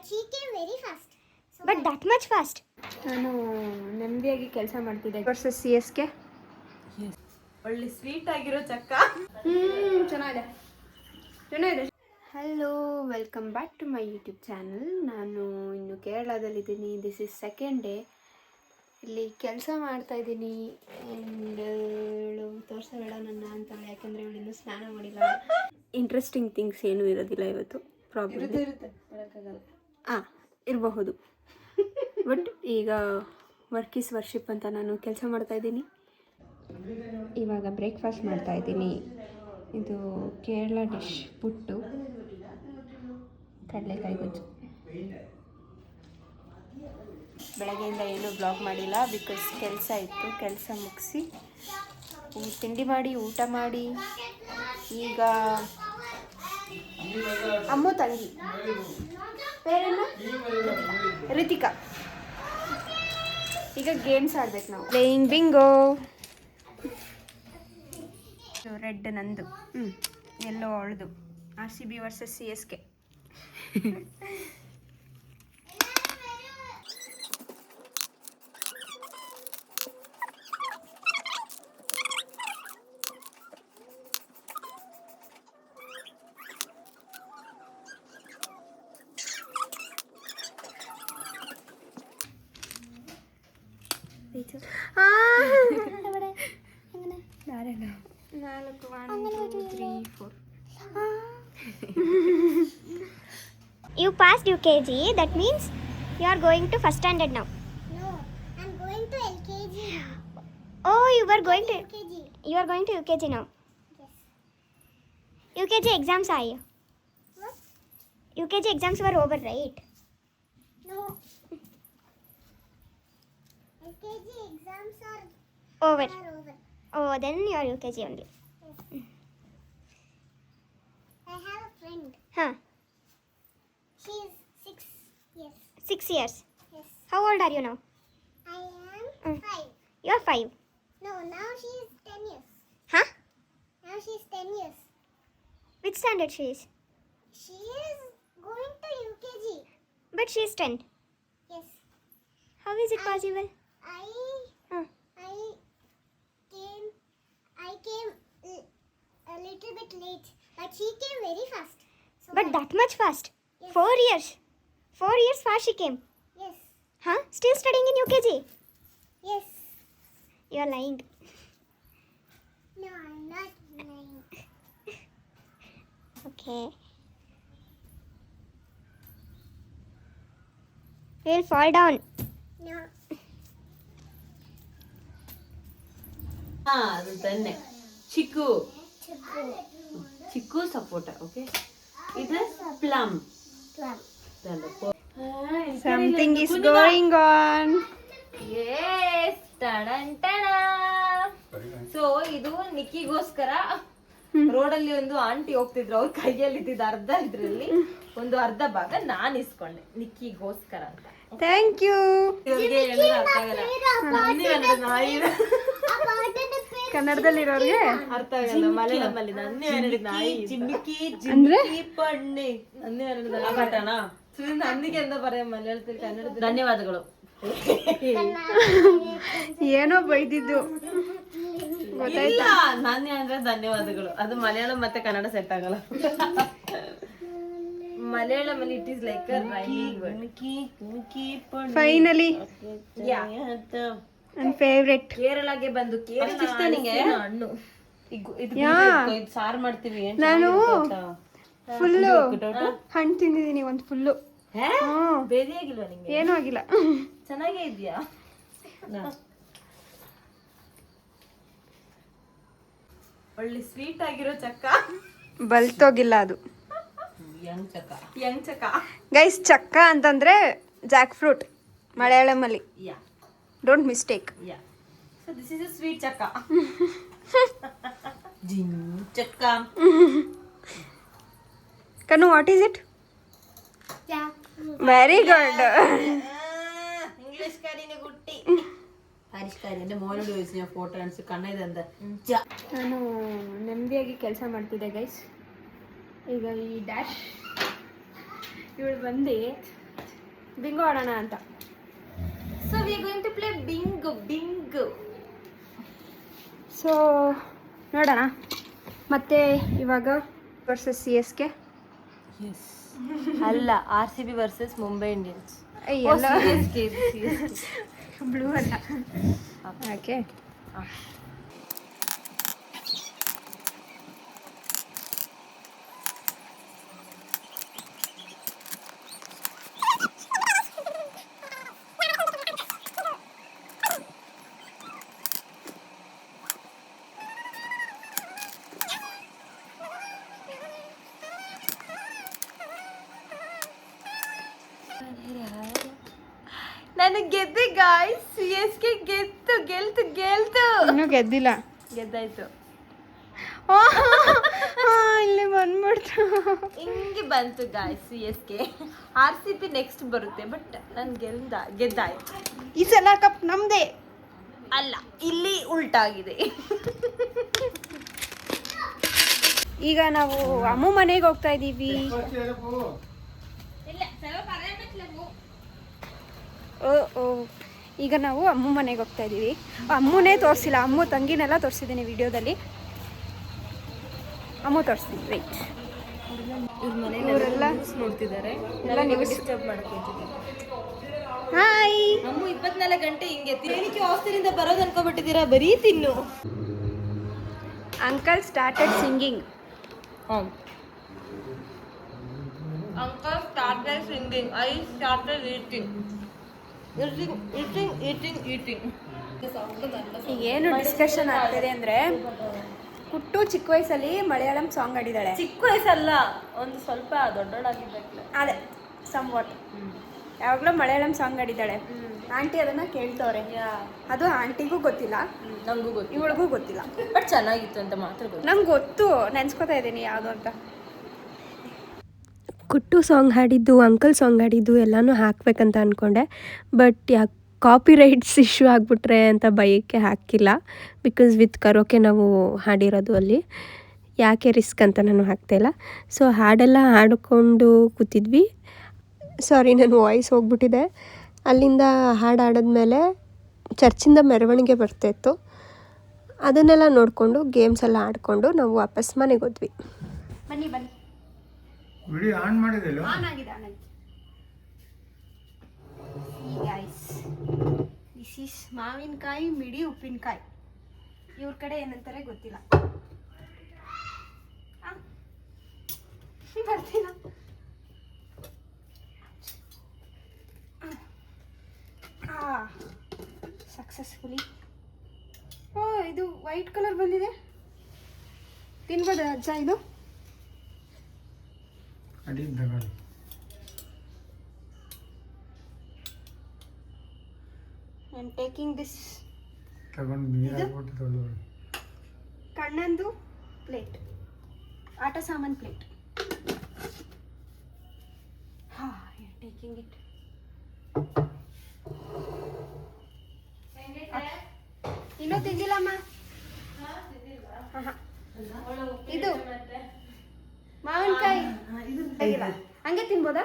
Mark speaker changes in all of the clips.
Speaker 1: she came very fast. So
Speaker 2: But that much fast. ನಾನು ನೆಮ್ಮದಿಯಾಗಿ ಕೆಲಸ ಮಾಡ್ತಿದ್ದೆ ವರ್ಸಸ್ CSK.
Speaker 3: ಒಳ್ಳೆ ಸ್ವೀಟ್ ಆಗಿರೋ ಚಕ್ಕ.
Speaker 2: ಚೆನ್ನಾಗಿದೆ. Hello, welcome back to my YouTube channel. ನಾನು ಇನ್ನು ಕೇರಳದಲ್ಲಿದ್ದೀನಿ. This is second day. ಇಲ್ಲಿ ಕೆಲಸ ಮಾಡ್ತಾಯಿದ್ದೀನಿ. ಆ್ಯಂಡ್ ತೋರಿಸಬೇಡ ನನ್ನ ಅಂತವಳು, ಯಾಕಂದರೆ ಇವಳು ಇನ್ನೂ ಸ್ನಾನ ಮಾಡಿಲ್ಲ. ಇಂಟ್ರೆಸ್ಟಿಂಗ್ ಥಿಂಗ್ಸ್ ಏನೂ ಇರೋದಿಲ್ಲ ಇವತ್ತು. ಪ್ರಾಬ್ಲಮ್ ಇರಬಹುದು. ಬಟ್ ಈಗ ವರ್ಕ್ ಈಸ್ ವರ್ಷಿಪ್ ಅಂತ ನಾನು ಕೆಲಸ ಮಾಡ್ತಾಯಿದ್ದೀನಿ. ಇವಾಗ ಬ್ರೇಕ್ಫಾಸ್ಟ್ ಮಾಡ್ತಾಯಿದ್ದೀನಿ. ಇದು ಕೇರಳ ಡಿಶ್ ಪುಟ್ಟು, ಕಡಲೆಕಾಯಿ ಗೊಜ್ಜು. ಬೆಳಗ್ಗೆಯಿಂದ ಏನೂ ಬ್ಲಾಗ್ ಮಾಡಿಲ್ಲ, ಬಿಕಾಸ್ ಕೆಲಸ ಇತ್ತು. ಕೆಲಸ ಮುಗಿಸಿ ತಿಂಡಿ ಮಾಡಿ ಊಟ ಮಾಡಿ ಈಗ ಅಮ್ಮು ತಂಗಿ ಬೇರೆಲ್ಲ ರಿತಿಕಾ ಈಗ ಗೇಮ್ಸ್ ಆಡ್ಬೇಕು ನಾವು. Playing bingo. ರೆಡ್ ನಂದು, ಎಲ್ಲೋ ಅವಳದು. RCB versus CSK. ನಾಲ್ಕು 1 2 3 4.
Speaker 1: you passed UKG. That means you are going to first standard now. No, I'm going to LKG. Oh, you were going to UKG. You are going to UKG now. Yes. UKG exams are you? What? UKG exams were over, right? No. LKG exams are over. Oh, then you are UKG only. Yes. I have a friend. Huh. She is 6 years. 6 years? Yes. How old are you now? I am 5. You are 5? No, now she is 10 years. Huh? Now she is 10 years. Which standard she is? She is going to UKG. But she is 10? Yes. How is it possible? I came a little bit late, but she came very fast. So but that much fast? Yes. 4 years? 4 years fast she came? Yes. Huh? Still studying in UKG? Yes. You are lying. No, I'm not lying. Okay. We'll fall down. No.
Speaker 3: ಅದು ತನ್ನೆ ಚಿಕ್ಕು ಸಪೋಟ. Okay, ಇದು plum.
Speaker 2: Something is going on.
Speaker 3: Yes, so ಇದು ನಿಕ್ಕಿಗೋಸ್ಕರ ರೋಡಲ್ಲಿ ಒಂದು aunty ಹೋಗ್ತಿದ್ರು. ಅವ್ರ ಕೈಯಲ್ಲಿ ಇದ್ದಿದ್ದು ಅರ್ಧ, ಇದ್ರಲ್ಲಿ ಒಂದು ಅರ್ಧ ಭಾಗ ನಾನು ಇಸ್ಕೊಂಡೆ ನಿಕ್ಕಿಗೋಸ್ಕರ ಅಂತ.
Speaker 2: Thank you. ಕನ್ನಡದಲ್ಲಿರೋರಿಗೆ
Speaker 3: ಅರ್ಥ ಆಗಲ್ಲ, ಮಲಯಾಳಮಲ್ಲಿ ನನ್ನೇ ನಾಯಿ
Speaker 2: ಅಂದ್ರೆ
Speaker 3: ನನ್ನಿಗೆ ಅಂತ ಬರೆಯ ಮಲಯಾಳದಲ್ಲಿ ಕನ್ನಡ. ಧನ್ಯವಾದಗಳು.
Speaker 2: ಏನೋ ಬೈದಿದ್ದು
Speaker 3: ಗೊತ್ತಾಯ್ತಾ? ನಾನೇ ಅಂದ್ರೆ ಧನ್ಯವಾದಗಳು. ಅದು ಮಲಯಾಳಂ ಮತ್ತೆ ಕನ್ನಡ ಸೆಟ್ ಆಗಲ್ಲ. ಮಲಯಾಳಮಲ್ಲಿ ಇಟ್ ಈಸ್ ಲೈಕ್
Speaker 2: ಫೈನಲಿ ನನ್ನ ಫೇವ್ರೆಟ್.
Speaker 3: ಕೇರಳಗೆ ಬಂದು ಹಣ್ಣು ಸಾರು ಮಾಡ್ತೀವಿ.
Speaker 2: ನಾನು ಫುಲ್ಲು ಹಣ್ಣು ತಿಂದಿದ್ದೀನಿ, ಒಂದು ಫುಲ್ಲು.
Speaker 3: ಬೇರೆ ಆಗಿಲ್ವಾ ನಿಂಗೆ?
Speaker 2: ಏನೂ ಆಗಿಲ್ಲ,
Speaker 3: ಚೆನ್ನಾಗೇ ಇದೆಯಾ? ಒಳ್ಳೆ ಸ್ವೀಟ್ ಆಗಿರೋ ಚಕ್ಕ.
Speaker 2: ಬಲ್ತೋಗಿಲ್ಲ ಅದು.
Speaker 3: Young ಚಕ್ಕ
Speaker 2: guys. ಚಕ್ಕ ಅಂತಂದ್ರೆ ಜಾಕ್ ಫ್ರೂಟ್ ಮಲಯಾಳಮಲ್ಲಿ. Don't mistake.
Speaker 3: So this is a sweet ಚಕ್ಕ. ಚಕ್ಕ.
Speaker 2: ಕನು, what is it? Very good.
Speaker 3: English ಕಾರಿನ ಗುಟ್ಟಿ. ಹರಿಷ್ಕಾರಿ ಅಂದ್ರೆ ಮೋನೋಡಿ ವಯಸ್ಸಿನ ಫೋಟೋ ಅನ್ಸಿ ಕಣ್ಣ ಇದೆ ಅಂತ.
Speaker 2: ನಾನು ನೆಮ್ಮದಿಯಾಗಿ ಕೆಲಸ ಮಾಡ್ತಿದ್ದೆ ಗೈಸ್. ಈಗ ಈ ಡ್ಯಾಶ್ ಇವಳು ಬಂದು ಬಿಂಗೋ ಆಡೋಣ ಅಂತ.
Speaker 3: So we are going to play bingo.
Speaker 2: So ನೋಡೋಣ ಮತ್ತೆ ಇವಾಗ ವರ್ಸಸ್ CSK.
Speaker 3: ಅಲ್ಲ, RCB ವರ್ಸಸ್ ಮುಂಬೈ ಇಂಡಿಯನ್ಸ್.
Speaker 2: ಎಲ್ಲ ಬ್ಲೂ ಅಲ್ಲ. ಓಕೆ,
Speaker 3: ನನಗೆ ಗೆದ್ದೆ ಗಾಯ್ಸ್. CSK ಗೆಲ್ತು.
Speaker 2: ಇನ್ನೂ ಗೆದ್ದಿಲ್ಲ.
Speaker 3: ಗೆದ್ದಾಯ್ತು.
Speaker 2: ಇಲ್ಲಿ ಬಂದ್ಬಿಡ್ತು.
Speaker 3: ಹಿಂಗೆ ಬಂತು ಗಾಯ್ಸ್. CSK RCB ನೆಕ್ಸ್ಟ್ ಬರುತ್ತೆ, ಬಟ್ ನಾನು ಗೆದ್ದಾಯ್ತು.
Speaker 2: ಈ ಸಲ ಕಪ್ ನಮ್ದೇ.
Speaker 3: ಅಲ್ಲ, ಇಲ್ಲಿ ಉಲ್ಟಾಗಿದೆ.
Speaker 2: ಈಗ ನಾವು ಅಮ್ಮು ಮನೆಗೆ ಹೋಗ್ತಾ ಇದ್ದೀವಿ. ಈಗ ನಾವು ಅಮ್ಮು ಮನೆಗೆ ಹೋಗ್ತಾ ಇದ್ದೀವಿ. ಅಮ್ಮುನೇ ತೋರಿಸಿಲ್ಲ, ಅಮ್ಮು ತಂಗಿನೆಲ್ಲ ತೋರಿಸಿದ್ದೀನಿ ವಿಡಿಯೋದಲ್ಲಿ. ಅಮ್ಮು ತೋರಿಸ್ತೀನಿ, ರೈಟ್. ಇವರೆಲ್ಲ
Speaker 3: ನೋಡ್ತಿದ್ದಾರೆ,
Speaker 2: ಎಲ್ಲ ನೀವು
Speaker 3: ಡಿಸ್ಟರ್ಬ್ ಮಾಡ್ಕೊತಿದ್ದಾರೆ.
Speaker 2: ಹಾಯ್.
Speaker 3: ಅಮ್ಮು 24 ಗಂಟೆ ಹಿಂಗೆ ಏನಕ್ಕೆ ಹಾಸ್ಟೆಲಿಂದ ಬರೋದು ಅನ್ಕೊಬಿಟ್ಟಿದ್ದೀರಾ? ಬರೀ ತಿನ್ನು.
Speaker 2: Uncle started singing.
Speaker 3: Uncle started singing. I started eating. Eating.
Speaker 2: ಈಗ ಏನು ಡಿಸ್ಕಷನ್ ಆಗ್ತಿದೆ ಅಂದರೆ, ಕುಟ್ಟು ಚಿಕ್ಕ ವಯಸ್ಸಲ್ಲಿ ಮಲಯಾಳಂ ಸಾಂಗ್ ಆಡಿದ್ದಾಳೆ.
Speaker 3: ಚಿಕ್ಕ ವಯಸ್ಸಲ್ಲ, ಒಂದು ಸ್ವಲ್ಪ ದೊಡ್ಡೋಳಾಗಿದ್ದಕ್ಕೆ.
Speaker 2: ಅದೇ ಸಮ್ ವಾಟ್ ಯಾವಾಗಲೂ ಮಲಯಾಳಂ ಸಾಂಗ್ ಆಡಿದ್ದಾಳೆ. ಆಂಟಿ ಅದನ್ನು ಕೇಳ್ತವ್ರೆ. ಅದು ಆಂಟಿಗೂ ಗೊತ್ತಿಲ್ಲ,
Speaker 3: ನಂಗೂ ಗೊತ್ತು,
Speaker 2: ಇವಳಿಗೂ ಗೊತ್ತಿಲ್ಲ.
Speaker 3: ಬಟ್ ಚೆನ್ನಾಗಿತ್ತು ಅಂತ ಮಾತ್ರ ಗೊತ್ತು.
Speaker 2: ನಂಗೆ ಗೊತ್ತು, ನೆನ್ಸ್ಕೊತಾ ಇದ್ದೀನಿ ಯಾವುದು ಅಂತ.
Speaker 4: ಕುಟ್ಟು ಸಾಂಗ್ ಹಾಡಿದ್ದು, ಅಂಕಲ್ ಸಾಂಗ್ ಹಾಡಿದ್ದು ಎಲ್ಲನೂ ಹಾಕಬೇಕಂತ ಅಂದ್ಕೊಂಡೆ. ಬಟ್ ಯಾಕೆ ಕಾಪಿರೈಟ್ಸ್ ಇಶ್ಯೂ ಆಗಿಬಿಟ್ರೆ ಅಂತ ಭಯಕ್ಕೆ ಹಾಕಿಲ್ಲ. ಬಿಕಾಸ್ ವಿತ್ ಕರೋಕೆ ನಾವು ಹಾಡಿರೋದು ಅಲ್ಲಿ, ಯಾಕೆ ರಿಸ್ಕ್ ಅಂತ ನಾನು ಹಾಕ್ತಾಯಿಲ್ಲ. ಸೊ ಹಾಡೆಲ್ಲ ಹಾಡಿಕೊಂಡು ಕೂತಿದ್ವಿ. ಸಾರಿ, ನನ್ನ ವಾಯ್ಸ್ ಹೋಗ್ಬಿಟ್ಟಿದೆ. ಅಲ್ಲಿಂದ ಹಾಡು ಆಡಿದ್ಮೇಲೆ ಚರ್ಚಿಂದ ಮೆರವಣಿಗೆ ಬರ್ತಾಯಿತ್ತು. ಅದನ್ನೆಲ್ಲ ನೋಡಿಕೊಂಡು ಗೇಮ್ಸ್ ಎಲ್ಲ ಆಡಿಕೊಂಡು ನಾವು ವಾಪಸ್ ಮನೆಗೆ ಹೋದ್ವಿ.
Speaker 2: ಬನ್ನಿ ಬನ್ನಿ.
Speaker 5: ವಿಡಿಯೋ ಆನ್ ಮಾಡಿದಿಲ್ಲ?
Speaker 2: ಆನ್ ಆಗಿದೆ. ಗೈಸ್, ದಿಸ್ ಈಸ್ ಮಾವಿನಕಾಯಿ ಮಿಡಿ ಉಪ್ಪಿನಕಾಯಿ. ಇವ್ರ ಕಡೆ ಏನಂತಾರೆ ಗೊತ್ತಿಲ್ಲ. ಬರ್ತಿಲ್ಲ. ಸಕ್ಸಸ್ಫುಲಿ. ಓ, ಇದು ವೈಟ್ ಕಲರ್ ಬಂದಿದೆ. ತಿನ್ಬೋದ ಅಜ್ಜ ಇದು?
Speaker 5: ಅಡಿಯಿಂದ ತಗೊಳ್ಳಿ.
Speaker 2: I am taking this.
Speaker 5: ತಗೊಂಡು ನೀರು ಹಾಕ್ಬಿಟ್ಟು ತೊಗೊಳ್ಳಿ.
Speaker 2: ಕಣ್ಣಂದು ಪ್ಲೇಟ್, ಆಟ ಸಾಮಾನು ಪ್ಲೇಟ್. ಹಾ, ಐ ಆಮ್ ಟೇಕಿಂಗ್ ಇಟ್. ಇನ್ನೂ ತಿಂದಿಲ್ಲಮ್ಮ. ಇದು ಮಾವಿನಕಾಯಿ ಹಂಗೆ ತಿನ್ಬೋದಾ?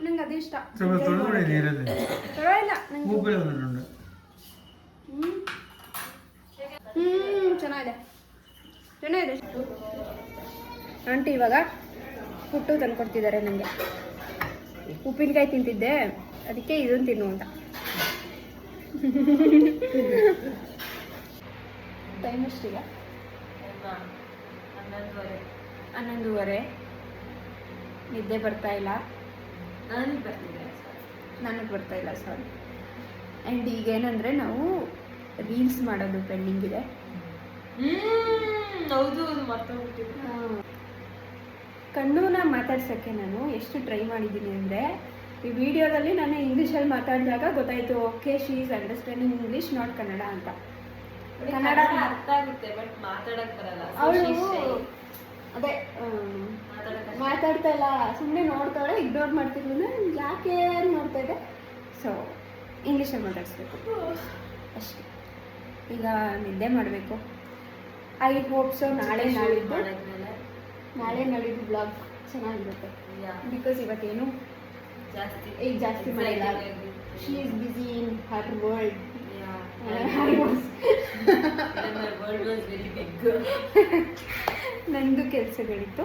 Speaker 2: ನಂಗೆ ಅದು ಇಷ್ಟ.
Speaker 5: ತೊಳೆದ್ಬಿಡಿ ನೀರಲ್ಲಿ.
Speaker 2: ಪರವಾಗಿಲ್ಲ ನಂಗೆ.
Speaker 5: ಮೂಗಲ್ ಒಂದು
Speaker 2: ಚೆನ್ನಾಗಿದೆ. ಆಂಟಿ ಇವಾಗ ಪುಟ್ಟು ತಂದ್ಕೊಡ್ತಿದ್ದಾರೆ ನನಗೆ. ಉಪ್ಪಿನಕಾಯಿ ತಿಂತಿದ್ದೆ, ಅದಕ್ಕೆ ಇದನ್ನು ತಿನ್ನು ಅಂತ. ಟೈಮ್ ಎಷ್ಟಿಗೆ? 11:30. ನಿದ್ದೆ ಬರ್ತಾ ಇಲ್ಲ. ನನಗೆ ಬರ್ತಾ ಇಲ್ಲ, ಸಾರಿ. ಆ್ಯಂಡ್ ಈಗೇನಂದರೆ ನಾವು ರೀಲ್ಸ್ ಮಾಡೋದು ಪೆಂಡಿಂಗ್ ಇದೆ.
Speaker 3: ಹೌದು, ಮರ್ತೋಗ್ಬಿಟ್ಟಿದೆ.
Speaker 2: ಕಣ್ಣುನ ಮಾತಾಡ್ಸೋಕ್ಕೆ ನಾನು ಎಷ್ಟು ಟ್ರೈ ಮಾಡಿದ್ದೀನಿ ಅಂದರೆ, ಈ ವಿಡಿಯೋದಲ್ಲಿ ನಾನು ಇಂಗ್ಲೀಷಲ್ಲಿ ಮಾತಾಡಿದಾಗ ಗೊತ್ತಾಯಿತು, okay she is understanding English not Kannada ಅಂತ. ಕನ್ನಡ
Speaker 3: ಅರ್ಥ ಆಗುತ್ತೆ, ಬಟ್ ಮಾತಾಡಕ್ ಬರಲ್ಲ.
Speaker 2: ಅವಳು ಅದೇ ಮಾತಾಡ್ತಾ ಇಲ್ಲ, ಸುಮ್ಮನೆ ನೋಡ್ತಾಳೆ, ಇಗ್ನೋರ್ ಮಾಡ್ತಿರ್ಲಿಲ್ಲ. ಯಾಕೆ ನೋಡ್ತಾ ಇದೆ? ಸೊ ಇಂಗ್ಲೀಷಲ್ಲಿ ಮಾತಾಡಿಸ್ಬೇಕು ಅಷ್ಟೇ. ಈಗ ನಿದ್ದೆ ಮಾಡಬೇಕು. ಐ ಹೋಪ್ ಸೊ ನಾಳೆ ನಾಳಿದ್ದು
Speaker 3: ಮಾಡಾದ್ಮೇಲೆ
Speaker 2: ಬ್ಲಾಗ್ ಚೆನ್ನಾಗಿರುತ್ತೆ
Speaker 3: Yeah.
Speaker 2: ಬಿಕಾಸ್ ಇವತ್ತೇನು
Speaker 3: ಜಾಸ್ತಿ
Speaker 2: ಈಗ ಜಾಸ್ತಿ ಮಾಡಿಲ್ಲ. She is busy in her world.
Speaker 3: World was very big.
Speaker 2: ನಂದು ಕೆಲಸಗಳಿತ್ತು,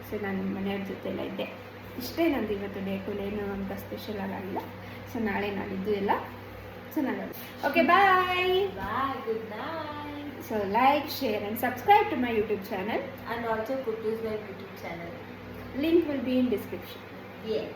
Speaker 2: ಸೊ ನಾನು ಮನೆಯವ್ರ ಜೊತೆಲ್ಲ ಇದ್ದೆ. ಇಷ್ಟೇ ನಂದು ಇವತ್ತು ಡೇ ಟು ಏನು ಅಂತ ಸ್ಪೆಷಲ್ ಆಗಿಲ್ಲ. ಸೊ ನಾಳೆ ನಾಳಿದ್ದು ಎಲ್ಲ ಚೆನ್ನಾಗುತ್ತೆ. Okay, bye.
Speaker 3: Bye, good night.
Speaker 2: So like, share and subscribe to my YouTube channel.
Speaker 3: And also Kutu's my YouTube channel.
Speaker 2: Link will be in description.
Speaker 3: Yeah.